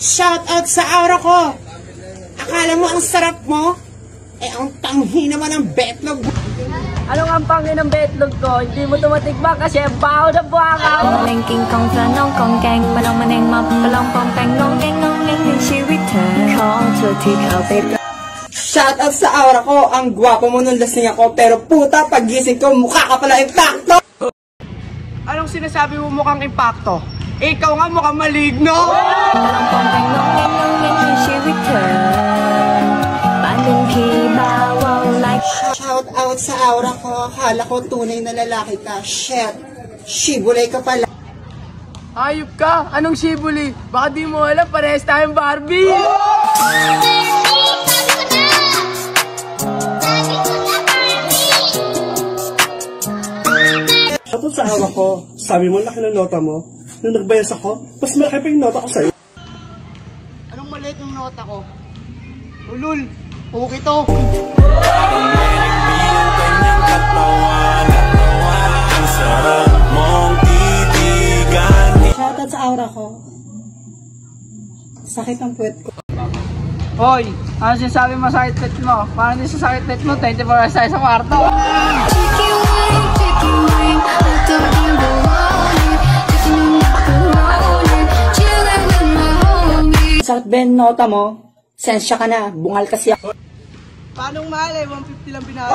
Shout out sa aura ko. Akala mo ang sarap mo? Eh, ang tanghi naman ng betlog. Anong ang pangin ng betlog ko? Hindi mo tumatikba kasi baho na buhaka. King Kong sa Nong Kong Gang, Manong Maneng Map, Palong Pong Peng, Nong Gang, Nong Gang, She Return. Call to Tikal, baby. Shout out sa aura ko. Ang gwapo mo nung lasing ako. Pero puta, pagising ko, mukha ka pala impacto. Anong sinasabi mo mukhang impacto? Ikaw nga mukhang maligno. Palong Pong Peng, Nong Gang, Nong Gang, She Return. Banding hibawaw like. Shout out sa aura ko. Akala ko tunay na lalaki ka. Shit. Shibulay ka pala. Ayop ka! Anong shibuli? Baka di mo alam, parehas tayong Barbie! Shout out sa aura ko. Sabi mo, laki ng nota mo. Nung nagbayas ako, mas malaki pa yung nota ko sa'yo. Anong maliit yung nota ko? Ulul. Okay to. Shoutout sa aura ko. Sakit ang puwet ko. Hoy! Ano sinasabi mo sa sakit mo? Paano din sa sakit mo? 24 hours tayo sa kwarto! Sakit ba yung nota mo? Sensya ka na, bungal kasi ako. Paano malay? 150 lang binasa.